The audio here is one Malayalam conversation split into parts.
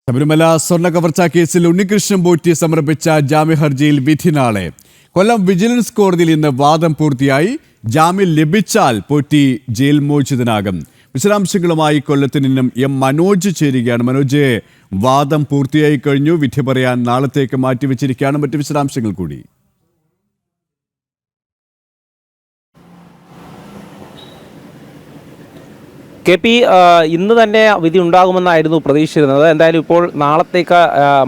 ശബരിമല സ്വർണ്ണ കവർച്ചാ കേസിൽ ഉണ്ണികൃഷ്ണൻ പോറ്റി സമർപ്പിച്ച ജാമ്യ ഹർജിയിൽ വിധി നാളെ. കൊല്ലം വിജിലൻസ് കോടതിയിൽ ഇന്ന് വാദം പൂർത്തിയായി. ജാമ്യം ലഭിച്ചാൽ പോറ്റി ജയിൽ മോചിതനാകും. വിശദാംശങ്ങളുമായി കൊല്ലത്ത് നിന്നും എം മനോജ് ചേരുകയാണ്. മനോജ്, വാദം പൂർത്തിയായി കഴിഞ്ഞു, വിധി പറയാൻ നാളത്തേക്ക് മാറ്റിവെച്ചിരിക്കുകയാണ്. മറ്റു വിശദാംശങ്ങൾ കൂടി. കെ പി, ഇന്ന് തന്നെ വിധി ഉണ്ടാകുമെന്നായിരുന്നു പ്രതീക്ഷിച്ചിരുന്നത്. എന്തായാലും ഇപ്പോൾ നാളത്തേക്ക്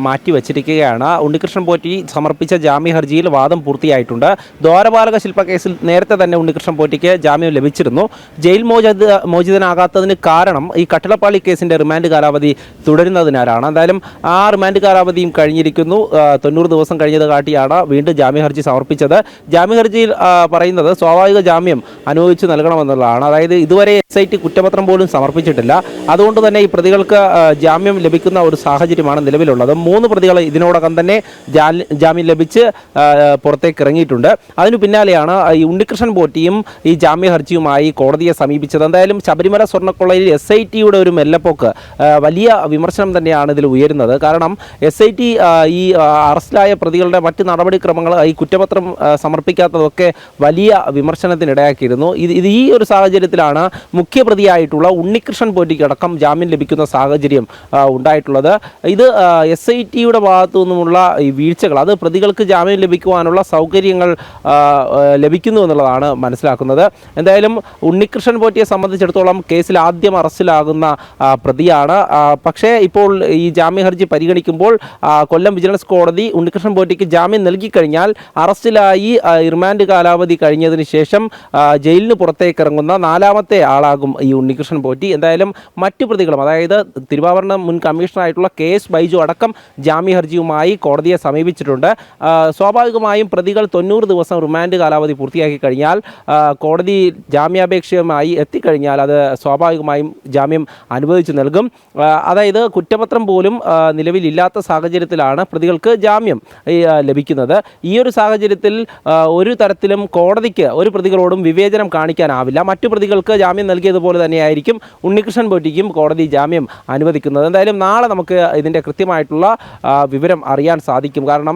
മാറ്റി വച്ചിരിക്കുകയാണ്. ഉണ്ണികൃഷ്ണൻ പോറ്റി സമർപ്പിച്ച ജാമ്യ ഹർജിയിൽ വാദം പൂർത്തിയായിട്ടുണ്ട്. ദ്വാരപാലക ശില്പ കേസിൽ നേരത്തെ തന്നെ ഉണ്ണികൃഷ്ണൻ പോറ്റിക്ക് ജാമ്യം ലഭിച്ചിരുന്നു. ജയിൽ മോചിതനാകാത്തതിന് കാരണം ഈ കട്ടിളപ്പാളി കേസിൻ്റെ റിമാൻഡ് കാലാവധി തുടരുന്നതിനാലാണ്. എന്തായാലും ആ റിമാൻഡ് കാലാവധിയും കഴിഞ്ഞിരിക്കുന്നു. 90 ദിവസം കഴിഞ്ഞത് കാട്ടിയാണ് വീണ്ടും ജാമ്യ ഹർജി സമർപ്പിച്ചത്. ജാമ്യ ഹർജിയിൽ പറയുന്നത് സ്വാഭാവിക ജാമ്യം അനുവദിച്ചു നൽകണമെന്നുള്ളതാണ്. അതായത് ഇതുവരെ SIT കുറ്റപത്രം പോലും സമർപ്പിച്ചിട്ടില്ല. അതുകൊണ്ട് തന്നെ ഈ പ്രതികൾക്ക് ജാമ്യം ലഭിക്കുന്ന ഒരു സാഹചര്യമാണ് നിലവിലുള്ളത്. 3 പ്രതികൾ ഇതിനോടകം തന്നെ ജാമ്യം ലഭിച്ച് പുറത്തേക്ക് ഇറങ്ങിയിട്ടുണ്ട്. അതിനു പിന്നാലെയാണ് ഈ ഉണ്ണികൃഷ്ണൻ പോറ്റിയും ഈ ജാമ്യ ഹർജിയുമായി കോടതിയെ സമീപിച്ചത്. എന്തായാലും ശബരിമല സ്വർണ്ണക്കൊള്ളയിൽ SITയുടെ ഒരു മെല്ലപ്പോക്ക് വലിയ വിമർശനം തന്നെയാണ് ഇതിൽ ഉയരുന്നത്. കാരണം SIT ഈ അറസ്റ്റിലായ പ്രതികളുടെ മറ്റ് നടപടിക്രമങ്ങൾ, ഈ കുറ്റപത്രം സമർപ്പിക്കാത്തതൊക്കെ വലിയ വിമർശനത്തിനിടയാക്കിയിരുന്നു. ഈ ഒരു സാഹചര്യത്തിലാണ് മുഖ്യപ്രതിയായിട്ടുള്ള ഉണ്ണികൃഷ്ണൻ പോറ്റിക്കടക്കം ജാമ്യം ലഭിക്കുന്ന സാഹചര്യം ഉണ്ടായിട്ടുള്ളത്. ഇത് SITയുടെ ഭാഗത്തു നിന്നുമുള്ള ഈ വീഴ്ചകൾ, അത് പ്രതികൾക്ക് ജാമ്യം ലഭിക്കുവാനുള്ള സൗകര്യങ്ങൾ ലഭിക്കുന്നു എന്നുള്ളതാണ് മനസ്സിലാക്കുന്നത്. എന്തായാലും ഉണ്ണികൃഷ്ണൻ പോറ്റിയെ സംബന്ധിച്ചിടത്തോളം കേസിൽ ആദ്യം അറസ്റ്റിലാകുന്ന പ്രതിയാണ്. പക്ഷേ ഇപ്പോൾ ഈ ജാമ്യ ഹർജി പരിഗണിക്കുമ്പോൾ കൊല്ലം വിജിലൻസ് കോടതി ഉണ്ണികൃഷ്ണൻ പോറ്റിക്ക് ജാമ്യം നൽകിക്കഴിഞ്ഞാൽ അറസ്റ്റിലായി റിമാൻഡ് കാലാവധി കഴിഞ്ഞതിന് ശേഷം ജയിലിന് പുറത്തേക്ക് ഇറങ്ങുന്ന 4ാമത്തെ ആളാകും ഈ ഉണ്ണികൃഷ്ണൻ പോറ്റി. എന്തായാലും മറ്റു പ്രതികളും, അതായത് തിരുവാഭരണ മുൻ കമ്മീഷണറായിട്ടുള്ള KS ബൈജു അടക്കം ജാമ്യ ഹർജിയുമായി കോടതിയെ സമീപിച്ചിട്ടുണ്ട്. സ്വാഭാവികമായും പ്രതികൾ 90 ദിവസം റിമാൻഡ് കാലാവധി പൂർത്തിയാക്കി കഴിഞ്ഞാൽ, കോടതി ജാമ്യാപേക്ഷയുമായി എത്തിക്കഴിഞ്ഞാൽ അത് സ്വാഭാവികമായും ജാമ്യം അനുവദിച്ചു നൽകും. അതായത് കുറ്റപത്രം പോലും നിലവിലില്ലാത്ത സാഹചര്യത്തിലാണ് പ്രതികൾക്ക് ജാമ്യം ലഭിക്കുന്നത്. ഈ ഒരു സാഹചര്യത്തിൽ ഒരു തരത്തിലും കോടതിക്ക് ഒരു പ്രതികളോടും വിവേചനം കാണിക്കാനാവില്ല. മറ്റു പ്രതികൾക്ക് ജാമ്യം നൽകിയതുപോലെ തന്നെയായിരിക്കും ഉണ്ണികൃഷ്ണൻ പോറ്റിക്കും കോടതി ജാമ്യം അനുവദിക്കുന്നത്. എന്തായാലും നാളെ നമുക്ക് ഇതിൻ്റെ കൃത്യമായിട്ടുള്ള വിവരം അറിയാൻ സാധിക്കും. കാരണം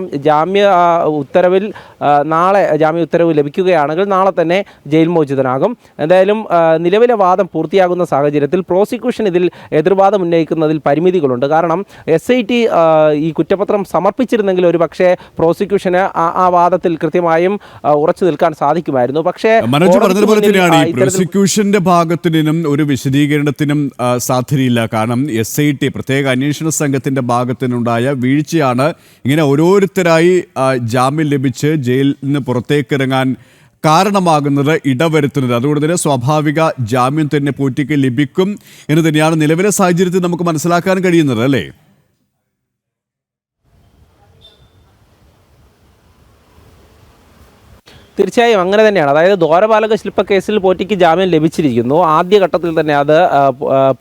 നാളെ ജാമ്യ ഉത്തരവ് ലഭിക്കുകയാണെങ്കിൽ നാളെ തന്നെ ജയിൽ മോചിതനാകും. എന്തായാലും നിലവിലെ വാദം പൂർത്തിയാകുന്ന സാഹചര്യത്തിൽ പ്രോസിക്യൂഷൻ ഇതിൽ എതിർവാദം ഉന്നയിക്കുന്നതിൽ പരിമിതികളുണ്ട്. കാരണം SIT ഈ കുറ്റപത്രം സമർപ്പിച്ചിരുന്നെങ്കിൽ ഒരു പക്ഷേ പ്രോസിക്യൂഷന് ആ വാദത്തിൽ കൃത്യമായും ഉറച്ചു നിൽക്കാൻ സാധിക്കുമായിരുന്നു. പക്ഷേ പ്രോസിക്യൂഷന്റെ ഭാഗത്തു നിന്നും ഒരു വിശദീകരണത്തിനും സാധ്യതയില്ല. കാരണം SIT പ്രത്യേക അന്വേഷണ സംഘത്തിന്റെ ഭാഗത്തുനിന്നുണ്ടായ വീഴ്ചയാണ് ഇങ്ങനെ ഓരോരുത്തരായി ജാമ്യം ലഭിച്ച് ജയിലിൽ നിന്ന് പുറത്തേക്കിറങ്ങാൻ കാരണമാകുന്നത്, ഇടവരുത്തുന്നത്. അതുകൊണ്ട് തന്നെ സ്വാഭാവിക ജാമ്യം തന്നെ പോറ്റിക്ക് ലഭിക്കും എന്ന് തന്നെയാണ് നിലവിലെ സാഹചര്യത്തിൽ നമുക്ക് മനസ്സിലാക്കാൻ കഴിയുന്നത്, അല്ലേ? തീർച്ചയായും അങ്ങനെ തന്നെയാണ്. അതായത് ദ്വാരപാലക ശില്പ കേസിൽ പോറ്റിക്ക് ജാമ്യം ലഭിച്ചിരിക്കുന്നു. ആദ്യഘട്ടത്തിൽ തന്നെ അത്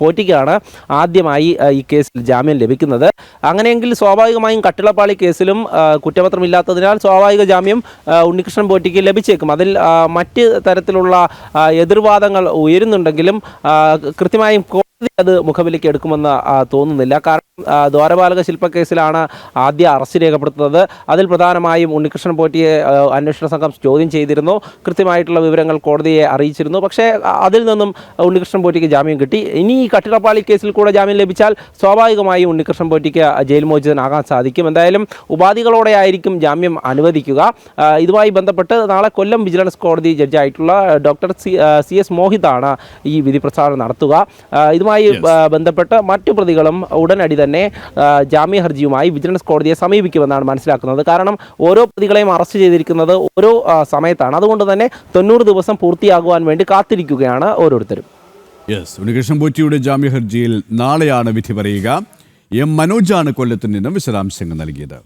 പോറ്റിക്കാണ് ആദ്യമായി ഈ കേസിൽ ജാമ്യം ലഭിക്കുന്നത്. അങ്ങനെയെങ്കിൽ സ്വാഭാവികമായും കട്ടിളപ്പാളി കേസിലും കുറ്റപത്രമില്ലാത്തതിനാൽ സ്വാഭാവിക ജാമ്യം ഉണ്ണികൃഷ്ണൻ പോറ്റിക്ക് ലഭിച്ചേക്കും. അതിൽ മറ്റ് തരത്തിലുള്ള എതിർവാദങ്ങൾ ഉയരുന്നുണ്ടെങ്കിലും കൃത്യമായും അത് മുഖവിലേക്ക് എടുക്കുമെന്ന് തോന്നുന്നില്ല. കാരണം ദ്വാരപാലക ശില്പ കേസിലാണ് ആദ്യ അറസ്റ്റ് രേഖപ്പെടുത്തുന്നത്. അതിൽ പ്രധാനമായും ഉണ്ണികൃഷ്ണൻ പോറ്റിയെ അന്വേഷണ സംഘം ചോദ്യം ചെയ്തിരുന്നു. കൃത്യമായിട്ടുള്ള വിവരങ്ങൾ കോടതിയെ അറിയിച്ചിരുന്നു. പക്ഷേ അതിൽ നിന്നും ഉണ്ണികൃഷ്ണൻ പോറ്റിക്ക് ജാമ്യം കിട്ടി. ഇനി ഈ കട്ടിളപ്പാളി കേസിൽ കൂടെ ജാമ്യം ലഭിച്ചാൽ സ്വാഭാവികമായും ഉണ്ണികൃഷ്ണൻ പോറ്റിക്ക് ജയിൽ മോചിതനാകാൻ സാധിക്കും. എന്തായാലും ഉപാധികളോടെ ആയിരിക്കും ജാമ്യം അനുവദിക്കുക. ഇതുമായി ബന്ധപ്പെട്ട് നാളെ കൊല്ലം വിജിലൻസ് കോടതി ജഡ്ജായിട്ടുള്ള ഡോക്ടർ CS മോഹിതാണ് ഈ വിധി പ്രസ്താവന നടത്തുക. ഇതുമായി ബന്ധപ്പെട്ട് മറ്റു പ്രതികളും ഉടനടി തന്നെ ജാമ്യ ഹർജിയുമായി വിജിലൻസ് കോടതിയെ സമീപിക്കുമെന്നാണ് മനസ്സിലാക്കുന്നത്. കാരണം ഓരോ പ്രതികളെയും അറസ്റ്റ് ചെയ്തിരിക്കുന്നത് ഓരോ സമയത്താണ്. അതുകൊണ്ട് തന്നെ 90 ദിവസം പൂർത്തിയാകുവാൻ വേണ്ടി കാത്തിരിക്കുകയാണ് ഓരോരുത്തരും. ഉണ്ണികൃഷ്ണൻ പോറ്റിയുടെ ജാമ്യ ഹർജിയിൽ നാളെയാണ് വിധി പറയുക. എം മനോജാണ് കൊല്ലത്ത് നിന്നും വിശദാംശങ്ങൾ നൽകിയത്.